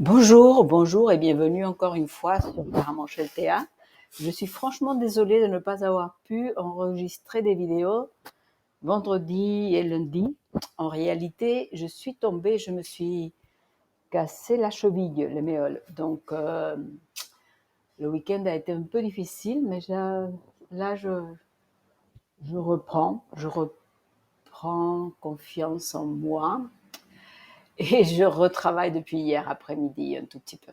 Bonjour, bonjour et bienvenue encore une fois sur Caramanchel Théâtre. Je suis franchement désolée de ne pas avoir pu enregistrer des vidéos vendredi et lundi. En réalité, je suis tombée, je me suis cassé la cheville, le méol. Donc, le week-end a été un peu difficile, mais là, je reprends confiance en moi et je retravaille depuis hier après-midi un tout petit peu.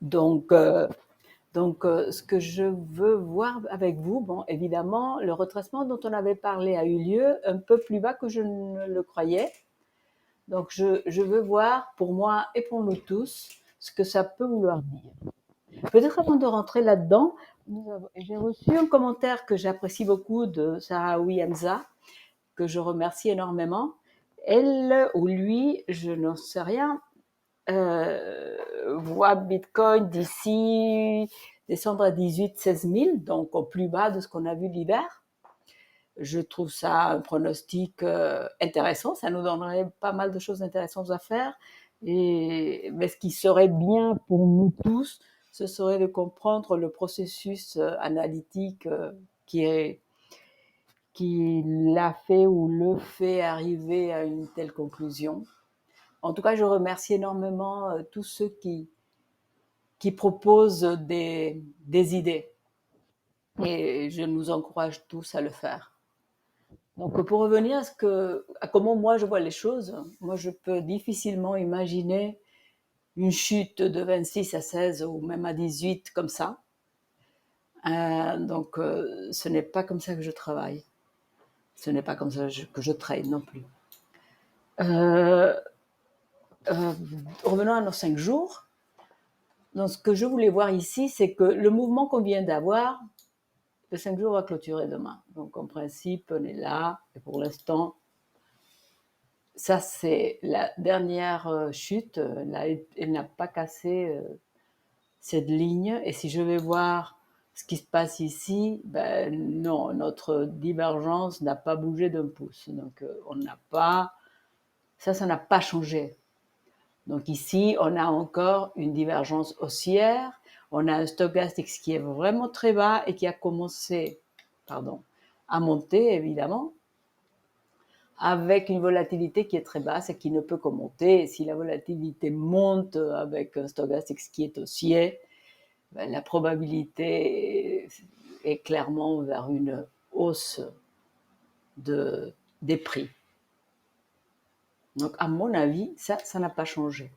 Donc, ce que je veux voir avec vous, bon, évidemment, le retraitement dont on avait parlé a eu lieu un peu plus bas que je ne le croyais. Donc, je veux voir pour moi et pour nous tous ce que ça peut vouloir dire. Peut-être avant de rentrer là-dedans, j'ai reçu un commentaire que j'apprécie beaucoup de Sarah Hamza, que je remercie énormément. Elle ou lui, je n'en sais rien, voit Bitcoin d'ici descendre à 18-16 000, donc au plus bas de ce qu'on a vu l'hiver. Je trouve ça un pronostic intéressant, ça nous donnerait pas mal de choses intéressantes à faire. Mais ce qui serait bien pour nous tous, ce serait de comprendre le processus analytique qui l'a fait ou le fait arriver à une telle conclusion. En tout cas, je remercie énormément tous ceux qui proposent des idées. Et je nous encourage tous à le faire. Donc, pour revenir à comment moi je vois les choses, moi je peux difficilement imaginer une chute de 26 à 16 ou même à 18 comme ça. Donc, ce n'est pas comme ça que je travaille. Ce n'est pas comme ça que je trade non plus. Revenons à nos 5 jours. Donc, ce que je voulais voir ici, c'est que le mouvement qu'on vient d'avoir, le 5 jours va clôturer demain. Donc, en principe, on est là. Et pour l'instant, ça, c'est la dernière chute. Là, elle n'a pas cassé cette ligne. Et si je vais voir ce qui se passe ici, ben non, notre divergence n'a pas bougé d'un pouce. Donc, on n'a pas... Ça n'a pas changé. Donc ici, on a encore une divergence haussière. On a un stochastique qui est vraiment très bas et qui a commencé à monter, évidemment, avec une volatilité qui est très basse et qui ne peut que monter. Et si la volatilité monte avec un stochastique qui est haussier, ben, la probabilité est clairement vers une hausse des prix. Donc, à mon avis, ça n'a pas changé.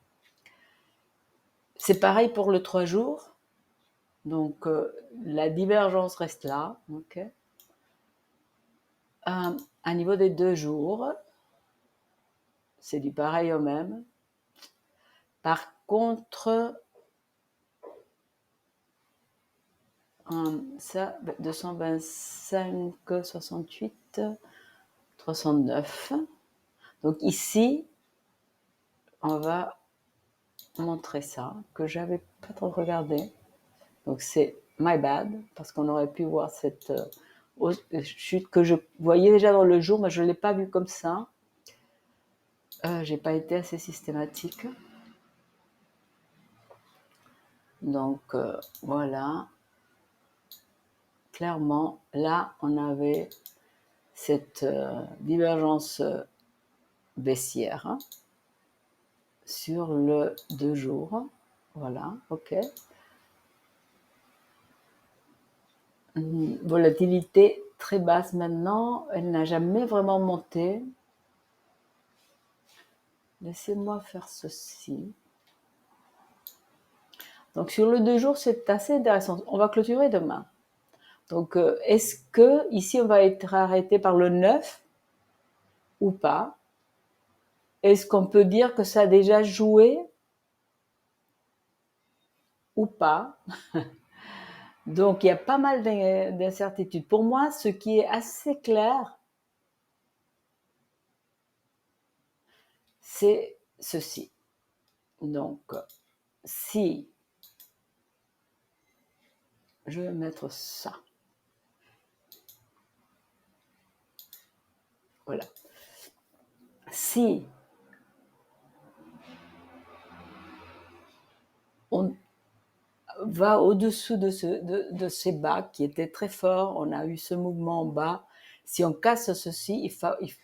C'est pareil pour le 3 jours. Donc, la divergence reste là. Okay. À niveau des 2 jours, c'est du pareil au même. Par contre, ça, 225, 68, 309. Donc ici, on va montrer ça, que j'avais pas trop regardé. Donc c'est my bad, parce qu'on aurait pu voir cette chute que je voyais déjà dans le jour, mais je ne l'ai pas vue comme ça. J'ai pas été assez systématique. Donc voilà. Clairement, là, on avait cette divergence baissière hein, sur le 2 jours. Voilà, ok. Volatilité très basse maintenant. Elle n'a jamais vraiment monté. Laissez-moi faire ceci. Donc sur le 2 jours, c'est assez intéressant. On va clôturer demain. Donc est-ce que ici on va être arrêté par le 9 ou pas? Est-ce qu'on peut dire que ça a déjà joué ou pas? Donc il y a pas mal d'incertitudes. Pour moi, ce qui est assez clair, c'est ceci. Donc si je vais mettre ça. Voilà. Si va au-dessous de ces bas qui étaient très forts. On a eu ce mouvement en bas. Si on casse ceci,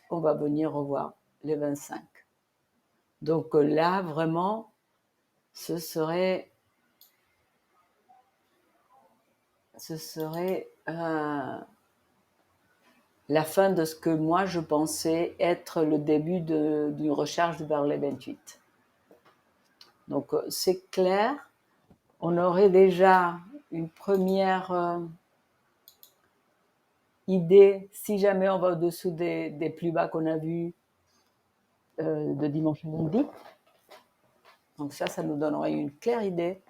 on va venir revoir les 25. Donc là, vraiment, ce serait la fin de ce que moi je pensais être le début d'une recharge vers les 28. Donc c'est clair, on aurait déjà une première idée si jamais on va au-dessous des plus bas qu'on a vus de dimanche lundi. Donc ça nous donnerait une claire idée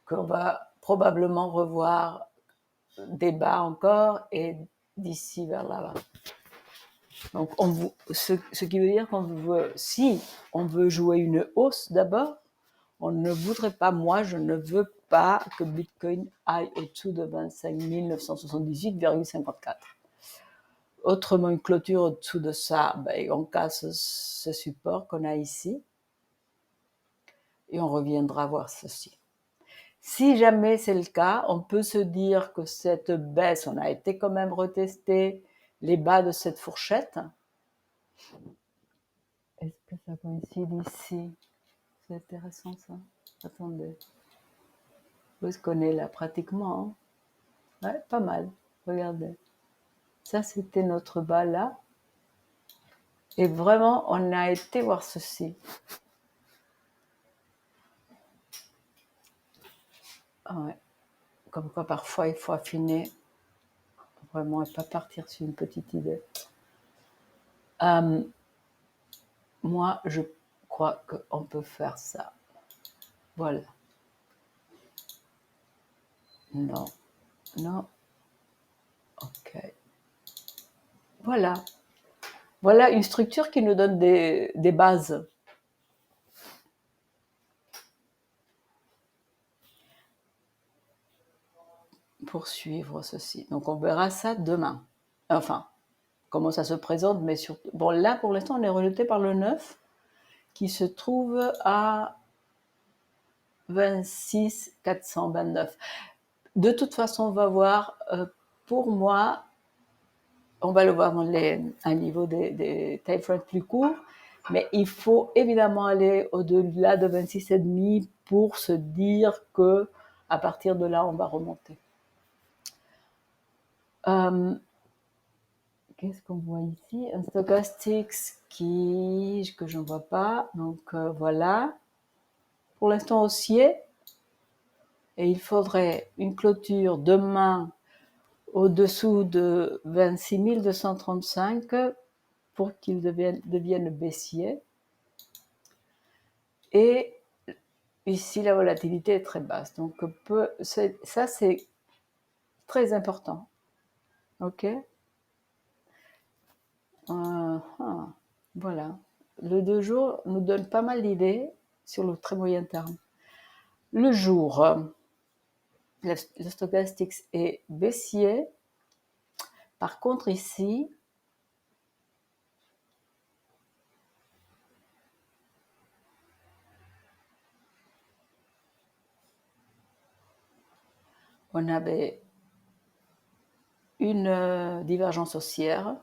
qu'on va probablement revoir des bas encore et d'ici vers là-bas. Donc ce qui veut dire si on veut jouer une hausse d'abord, on ne voudrait pas, moi je ne veux pas que Bitcoin aille au-dessous de 25 978,54. Autrement, une clôture au-dessous de ça, on casse ce support qu'on a ici et on reviendra voir ceci. Si jamais c'est le cas, on peut se dire que cette baisse, on a été quand même retester les bas de cette fourchette. Est-ce que ça coïncide ici? C'est intéressant ça. Attendez. Où est-ce qu'on est là? Pratiquement. Hein? Ouais, pas mal. Regardez. Ça, c'était notre bas là. Et vraiment, on a été voir ceci. Ah ouais. Comme quoi, parfois, il faut affiner. Vraiment, et pas partir sur une petite idée. Moi, je crois qu'on peut faire ça. Voilà. Non. Non. Ok. Voilà. Voilà une structure qui nous donne des bases. Pour suivre ceci. Donc on verra ça demain. Enfin, comment ça se présente, mais surtout... Bon, là, pour l'instant, on est rejeté par le 9, qui se trouve à 26 429. De toute façon, on va voir, pour moi, on va le voir dans à niveau des time frames plus courts, mais il faut évidemment aller au-delà de 26,5 pour se dire que à partir de là, on va remonter. Qu'est-ce qu'on voit ici? Un stochastique que je ne vois pas. Donc voilà. Pour l'instant haussier. Et il faudrait une clôture demain au-dessous de 26 235 pour qu'il devienne baissier. Et ici, la volatilité est très basse. Donc ça, c'est très important. OK? Voilà. Le 2 jours nous donne pas mal d'idées sur le très moyen terme. Le jour, le stochastique est baissier. Par contre, ici, on avait une divergence haussière.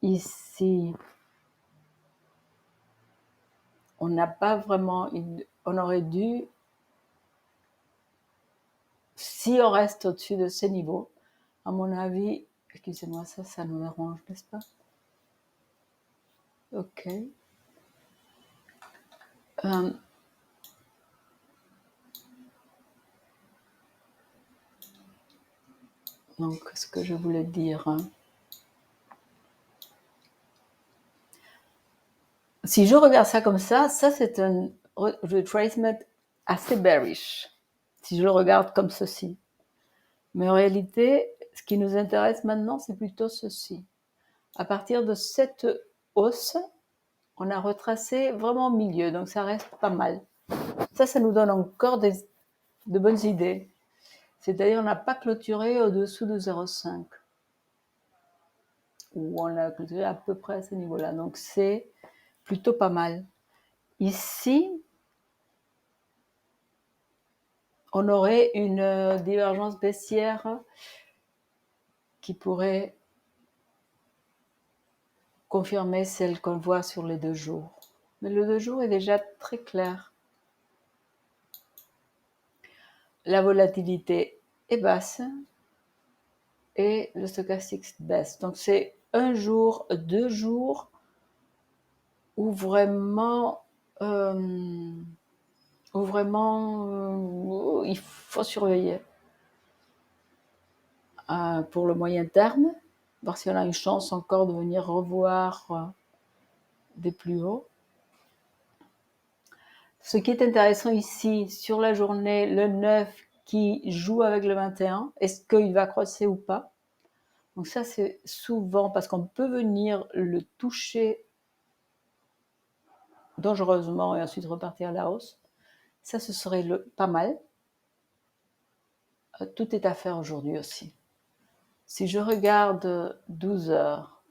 Ici, on n'a pas vraiment... On aurait dû... Si on reste au-dessus de ces niveaux, à mon avis... Excusez-moi, ça nous arrange, n'est-ce pas? OK. Donc, ce que je voulais dire... Si je regarde ça comme ça c'est un retracement assez bearish, si je le regarde comme ceci. Mais en réalité, ce qui nous intéresse maintenant, c'est plutôt ceci. À partir de cette hausse, on a retracé vraiment au milieu, donc ça reste pas mal. Ça nous donne encore de bonnes idées. C'est-à-dire, on n'a pas clôturé au-dessous de 0,5. Ou on a clôturé à peu près à ce niveau-là. Donc, c'est plutôt pas mal. Ici, on aurait une divergence baissière qui pourrait confirmer celle qu'on voit sur les 2 jours. Mais le 2 jours est déjà très clair. La volatilité est basse et le stochastique baisse. Donc c'est 1 jour, 2 jours où vraiment, il faut surveiller. Pour le moyen terme, voir si on a une chance encore de venir revoir des plus hauts. Ce qui est intéressant ici, sur la journée, le 9 qui joue avec le 21, est-ce qu'il va crosser ou pas? Donc ça, c'est souvent parce qu'on peut venir le toucher dangereusement et ensuite repartir à la hausse. Ça, ce serait pas mal. Tout est à faire aujourd'hui aussi. Si je regarde 12 heures,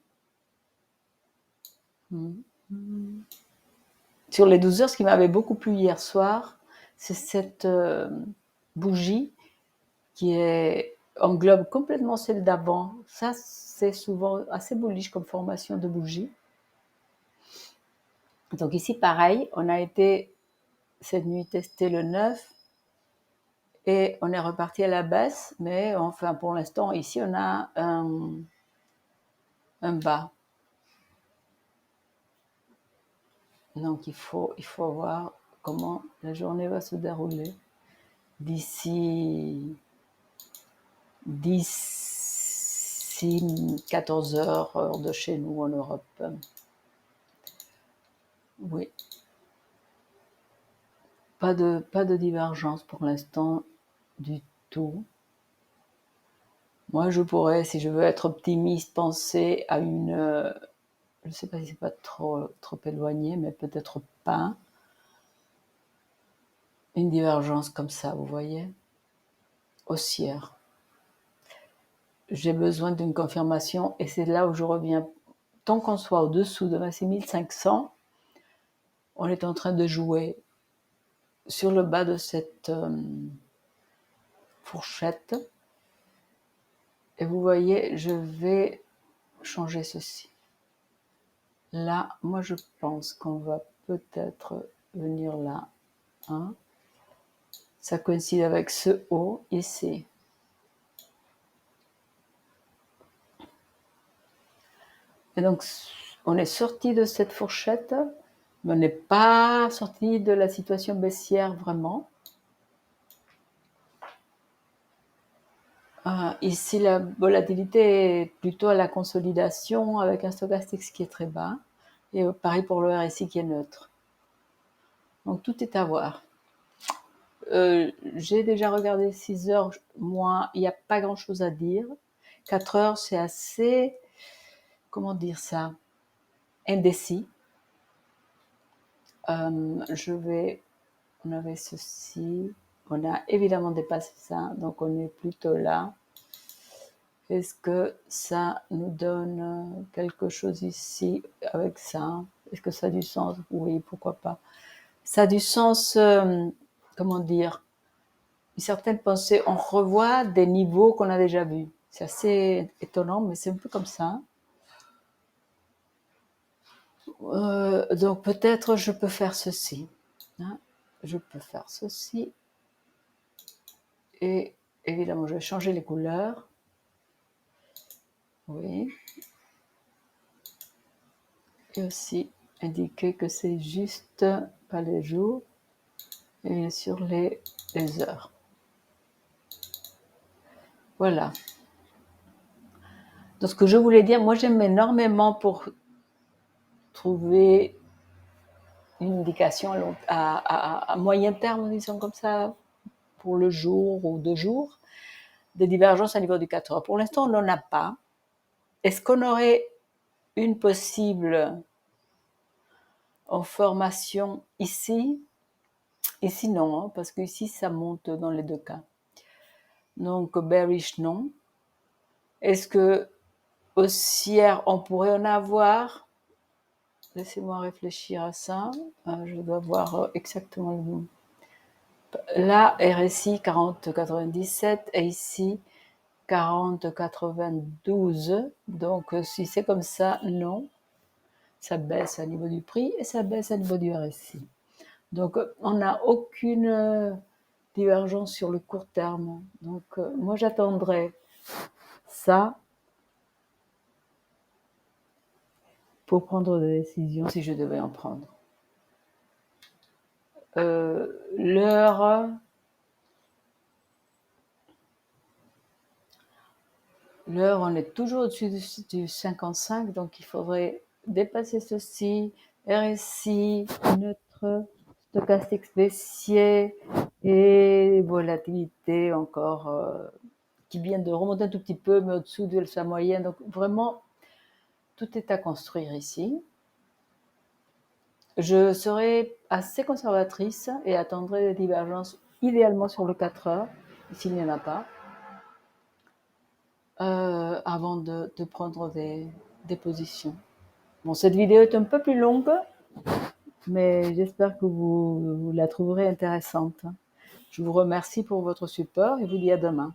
sur les 12 heures, ce qui m'avait beaucoup plu hier soir, c'est cette bougie qui englobe complètement celle d'avant. Ça, c'est souvent assez bullish comme formation de bougie. Donc ici, pareil, on a été cette nuit tester le 9 et on est reparti à la baisse, mais enfin pour l'instant, ici, on a un bas. Donc il faut voir comment la journée va se dérouler d'ici 14 heures, heure de chez nous en Europe. Oui. Pas de divergence pour l'instant du tout. Moi, je pourrais, si je veux être optimiste, penser à une... je ne sais pas si c'est pas trop éloigné, mais peut-être pas. Une divergence comme ça, vous voyez, haussière. J'ai besoin d'une confirmation et c'est là où je reviens. Tant qu'on soit au-dessous de 6500, on est en train de jouer sur le bas de cette fourchette. Et vous voyez, je vais changer ceci. Là, moi, je pense qu'on va peut-être venir là. Hein. Ça coïncide avec ce haut ici. Et donc, on est sorti de cette fourchette, mais on n'est pas sorti de la situation baissière vraiment. Ici, la volatilité est plutôt à la consolidation avec un stochastique qui est très bas. Et pareil pour le RSI qui est neutre. Donc, tout est à voir. J'ai déjà regardé 6 heures, moi, il n'y a pas grand-chose à dire. 4 heures, c'est assez, comment dire ça, indécis. On avait ceci, on a évidemment dépassé ça, donc on est plutôt là. Est-ce que ça nous donne quelque chose ici avec ça? Est-ce que ça a du sens? Oui, pourquoi pas. Ça a du sens, comment dire, une certaine pensée. On revoit des niveaux qu'on a déjà vus. C'est assez étonnant, mais c'est un peu comme ça. Donc peut-être je peux faire ceci. Hein? Je peux faire ceci. Et évidemment, je vais changer les couleurs. Oui. Et aussi indiquer que c'est juste pas les jours, et bien sûr les heures. Voilà. Donc ce que je voulais dire, moi j'aime énormément pour trouver une indication à moyen terme, disons comme ça, pour le jour ou 2 jours, des divergences à niveau du 4 heures. Pour l'instant, on n'en a pas. Est-ce qu'on aurait une possible en formation ici? Ici, non, hein, parce qu'ici, ça monte dans les 2 cas. Donc, bearish, non. Est-ce que haussière, on pourrait en avoir? Laissez-moi réfléchir à ça. Je dois voir exactement le... Là, RSI 40,97 et ici 40,92. Donc, si c'est comme ça, non. Ça baisse à niveau du prix et ça baisse à niveau du RSI. Donc, on n'a aucune divergence sur le court terme. Donc, moi, j'attendrai ça pour prendre des décisions si je devais en prendre. L'heure, on est toujours au-dessus du 55, donc il faudrait dépasser ceci, RSI, neutre, stochastique baissier et volatilité encore qui vient de remonter un tout petit peu, mais au-dessous de sa moyenne. Donc vraiment, tout est à construire ici. Je serai assez conservatrice et attendrai des divergences idéalement sur le 4 heures, s'il n'y en a pas, avant de prendre des positions. Bon, cette vidéo est un peu plus longue, mais j'espère que vous la trouverez intéressante. Je vous remercie pour votre support et vous dis à demain.